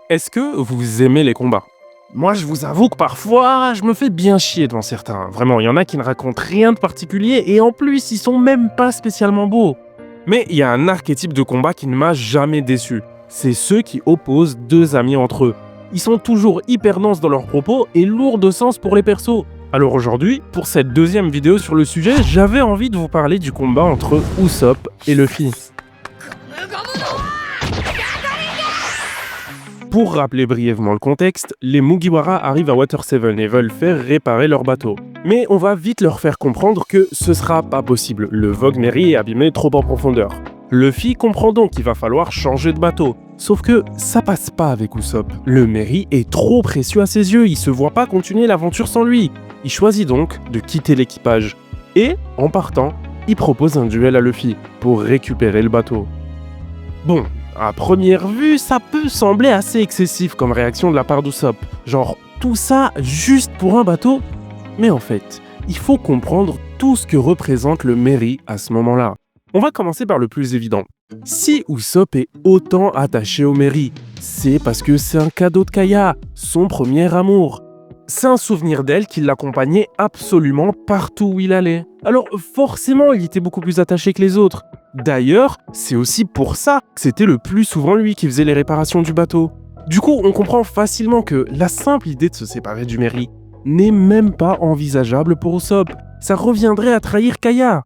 Est-ce que vous aimez les combats? Moi, je vous avoue que parfois, je me fais bien chier devant certains. Vraiment, il y en a qui ne racontent rien de particulier et en plus, ils sont même pas spécialement beaux. Mais il y a un archétype de combat qui ne m'a jamais déçu. C'est ceux qui opposent deux amis entre eux. Ils sont toujours hyper denses dans leurs propos et lourds de sens pour les persos. Alors aujourd'hui, pour cette deuxième vidéo sur le sujet, j'avais envie de vous parler du combat entre Usopp et Luffy. Pour rappeler brièvement le contexte, les Mugiwara arrivent à Water 7 et veulent faire réparer leur bateau. Mais on va vite leur faire comprendre que ce sera pas possible, le Vogue Mary est abîmé trop en profondeur. Luffy comprend donc qu'il va falloir changer de bateau. Sauf que ça passe pas avec Usopp. Le Mary est trop précieux à ses yeux, il se voit pas continuer l'aventure sans lui. Il choisit donc de quitter l'équipage. Et, en partant, il propose un duel à Luffy pour récupérer le bateau. Bon, à première vue, ça peut sembler assez excessif comme réaction de la part d'Usopp. Genre, tout ça juste pour un bateau? Mais en fait, il faut comprendre tout ce que représente le Mary à ce moment-là. On va commencer par le plus évident. Si Usopp est autant attaché au Mary, c'est parce que c'est un cadeau de Kaya, son premier amour. C'est un souvenir d'elle qui l'accompagnait absolument partout où il allait. Alors forcément, il était beaucoup plus attaché que les autres. D'ailleurs, c'est aussi pour ça que c'était le plus souvent lui qui faisait les réparations du bateau. Du coup, on comprend facilement que la simple idée de se séparer du Mary n'est même pas envisageable pour Usopp. Ça reviendrait à trahir Kaya.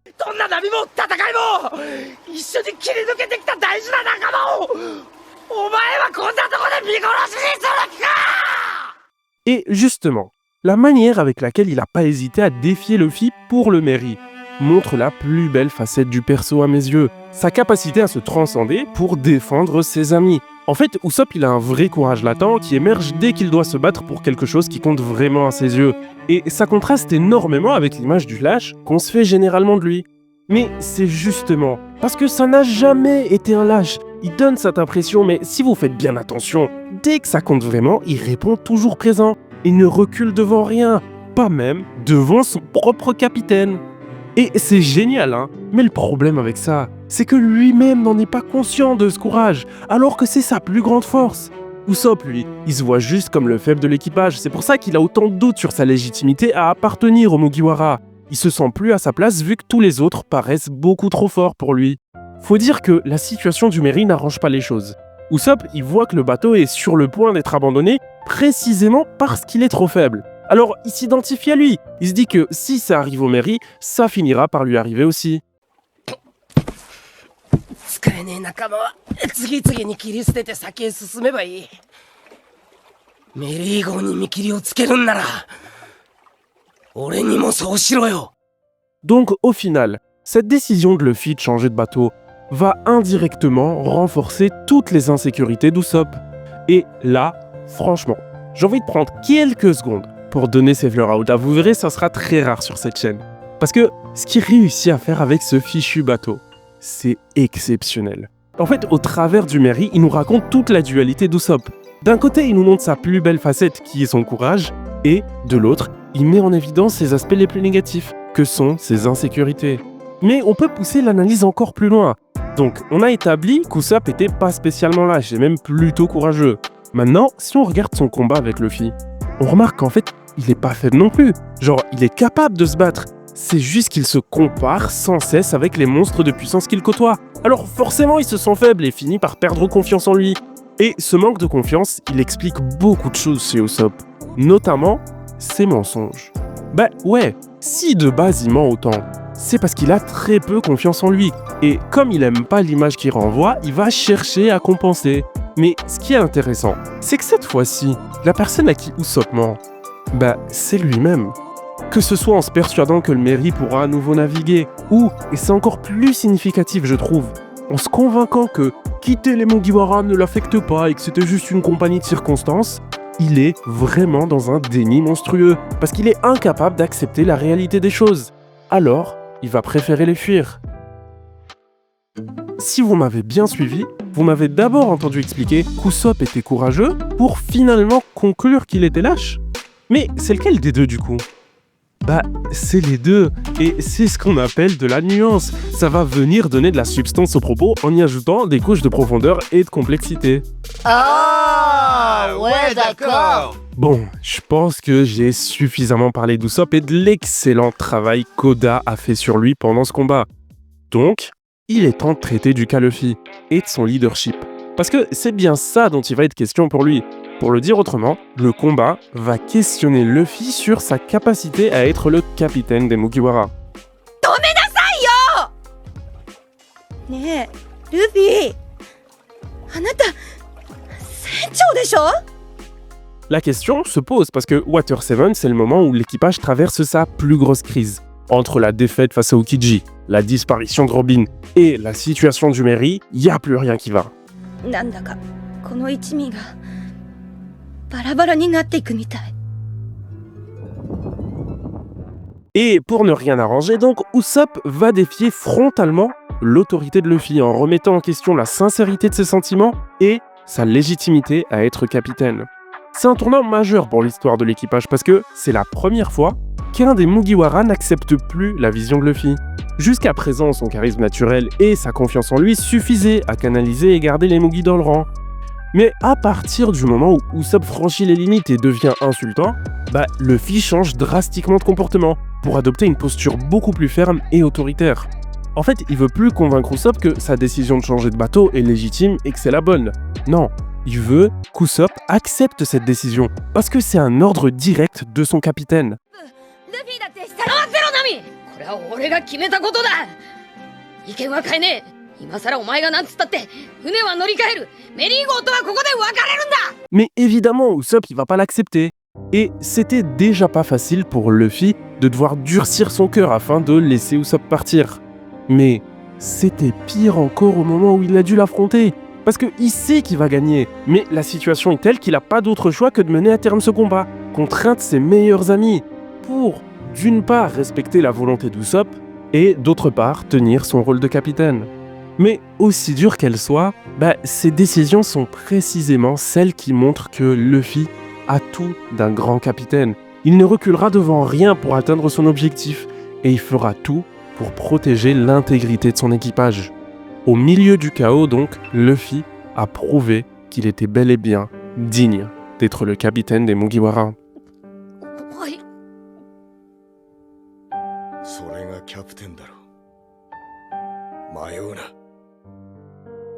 Et justement, la manière avec laquelle il n'a pas hésité à défier Luffy pour le Mary montre la plus belle facette du perso à mes yeux, sa capacité à se transcender pour défendre ses amis. En fait, Usopp il a un vrai courage latent qui émerge dès qu'il doit se battre pour quelque chose qui compte vraiment à ses yeux. Et ça contraste énormément avec l'image du lâche qu'on se fait généralement de lui. Mais c'est justement parce que ça n'a jamais été un lâche. Il donne cette impression, mais si vous faites bien attention, dès que ça compte vraiment, il répond toujours présent. Il ne recule devant rien, pas même devant son propre capitaine. Et c'est génial, hein. Mais le problème avec ça, c'est que lui-même n'en est pas conscient de ce courage, alors que c'est sa plus grande force. Usopp, lui, il se voit juste comme le faible de l'équipage, c'est pour ça qu'il a autant de doutes sur sa légitimité à appartenir aux Mugiwara. Il se sent plus à sa place vu que tous les autres paraissent beaucoup trop forts pour lui. Faut dire que la situation du Mary n'arrange pas les choses. Usopp, il voit que le bateau est sur le point d'être abandonné précisément parce qu'il est trop faible. Alors, il s'identifie à lui. Il se dit que si ça arrive au Mary, ça finira par lui arriver aussi. Donc, au final, cette décision de Luffy de changer de bateau va indirectement renforcer toutes les insécurités d'Usopp. Et là, franchement, j'ai envie de prendre quelques secondes pour donner ses fleurs à Oda. Vous verrez, ça sera très rare sur cette chaîne. Parce que ce qu'il réussit à faire avec ce fichu bateau, c'est exceptionnel. En fait, au travers du Mary, il nous raconte toute la dualité d'Usopp. D'un côté, il nous montre sa plus belle facette, qui est son courage, et de l'autre, il met en évidence ses aspects les plus négatifs, que sont ses insécurités. Mais on peut pousser l'analyse encore plus loin. Donc, on a établi qu'Usopp était pas spécialement lâche, et même plutôt courageux. Maintenant, si on regarde son combat avec Luffy, on remarque qu'en fait, il est pas faible non plus. Genre, il est capable de se battre. C'est juste qu'il se compare sans cesse avec les monstres de puissance qu'il côtoie. Alors forcément, il se sent faible et finit par perdre confiance en lui. Et ce manque de confiance, il explique beaucoup de choses chez Usopp. Notamment, ses mensonges. Bah ouais, si de base il ment autant, c'est parce qu'il a très peu confiance en lui. Et comme il aime pas l'image qu'il renvoie, il va chercher à compenser. Mais ce qui est intéressant, c'est que cette fois-ci, la personne à qui Usopp ment, bah c'est lui-même. Que ce soit en se persuadant que le Mary pourra à nouveau naviguer, ou, et c'est encore plus significatif je trouve, en se convainquant que quitter les Mugiwara ne l'affecte pas et que c'était juste une compagnie de circonstances, il est vraiment dans un déni monstrueux, parce qu'il est incapable d'accepter la réalité des choses. Alors, il va préférer les fuir. Si vous m'avez bien suivi, vous m'avez d'abord entendu expliquer qu'Usopp était courageux pour finalement conclure qu'il était lâche. Mais c'est lequel des deux du coup ? Bah, c'est les deux, et c'est ce qu'on appelle de la nuance. Ça va venir donner de la substance aux propos en y ajoutant des couches de profondeur et de complexité. Ah! Ah, ouais, d'accord. Bon, je pense que j'ai suffisamment parlé d'Usopp et de l'excellent travail qu'Oda a fait sur lui pendant ce combat. Donc, il est temps de traiter du cas Luffy et de son leadership. Parce que c'est bien ça dont il va être question pour lui. Pour le dire autrement, le combat va questionner Luffy sur sa capacité à être le capitaine des Mugiwara. ねえルフィあなた船長でしょ La question se pose parce que Water 7, c'est le moment où l'équipage traverse sa plus grosse crise. Entre la défaite face à Aokiji, la disparition de Robin et la situation du Merry, il n'y a plus rien qui va. なんだかこの一味がバラバラになっていくみたい Et pour ne rien arranger donc, Usopp va défier frontalement l'autorité de Luffy en remettant en question la sincérité de ses sentiments et sa légitimité à être capitaine. C'est un tournant majeur pour l'histoire de l'équipage parce que c'est la première fois qu'un des Mugiwara n'accepte plus la vision de Luffy. Jusqu'à présent, son charisme naturel et sa confiance en lui suffisaient à canaliser et garder les Mugi dans le rang. Mais à partir du moment où Usopp franchit les limites et devient insultant, Luffy change drastiquement de comportement pour adopter une posture beaucoup plus ferme et autoritaire. En fait, il veut plus convaincre Usopp que sa décision de changer de bateau est légitime et que c'est la bonne. Non, il veut qu'Usopp accepte cette décision parce que c'est un ordre direct de son capitaine. ルフィだって下のゼロナミこれは俺が決めたことだ意見は変えねえ今さらお前がなんつったって船は乗り換えるメリー号とはここで別れるんだ Mais évidemment, Usopp il va pas l'accepter. Et c'était déjà pas facile pour Luffy de devoir durcir son cœur afin de laisser Usopp partir. Mais c'était pire encore au moment où il a dû l'affronter. Parce qu'il sait qu'il va gagner, mais la situation est telle qu'il n'a pas d'autre choix que de mener à terme ce combat, contraint de ses meilleurs amis, pour, d'une part, respecter la volonté d'Usopp, et d'autre part, tenir son rôle de capitaine. Mais aussi dure qu'elle soit, ces décisions sont précisément celles qui montrent que Luffy a tout d'un grand capitaine. Il ne reculera devant rien pour atteindre son objectif, et il fera tout pour protéger l'intégrité de son équipage. Au milieu du chaos donc, Luffy a prouvé qu'il était bel et bien digne d'être le capitaine des Mugiwara. はいそれがキャプテンだろ迷うな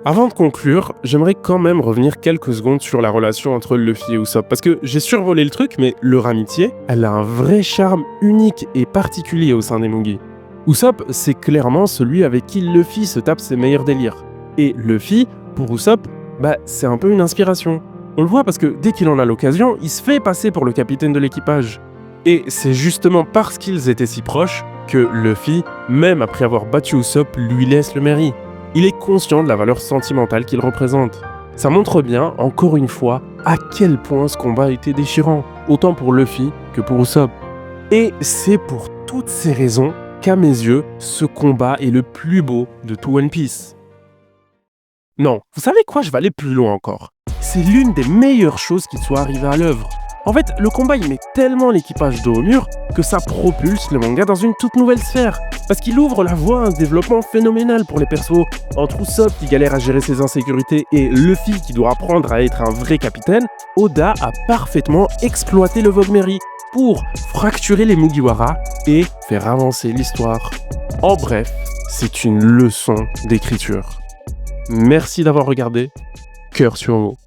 Avant de conclure, j'aimerais quand même revenir quelques secondes sur la relation entre Luffy et Usopp, parce que j'ai survolé le truc, mais leur amitié, elle a un vrai charme unique et particulier au sein des Mugi. Usopp, c'est clairement celui avec qui Luffy se tape ses meilleurs délires. Et Luffy, pour Usopp, c'est un peu une inspiration. On le voit parce que dès qu'il en a l'occasion, il se fait passer pour le capitaine de l'équipage. Et c'est justement parce qu'ils étaient si proches que Luffy, même après avoir battu Usopp, lui laisse le mérite. Il est conscient de la valeur sentimentale qu'il représente. Ça montre bien, encore une fois, à quel point ce combat a été déchirant, autant pour Luffy que pour Usopp. Et c'est pour toutes ces raisons qu'à mes yeux, ce combat est le plus beau de tout One Piece. Non, vous savez quoi, je vais aller plus loin encore. C'est l'une des meilleures choses qui soit arrivée à l'œuvre. En fait, le combat il met tellement l'équipage dos au mur que ça propulse le manga dans une toute nouvelle sphère. Parce qu'il ouvre la voie à un développement phénoménal pour les persos. Entre Usopp qui galère à gérer ses insécurités et Luffy qui doit apprendre à être un vrai capitaine, Oda a parfaitement exploité le Vogue Mary pour fracturer les Mugiwara et faire avancer l'histoire. En bref, c'est une leçon d'écriture. Merci d'avoir regardé. Cœur sur mot.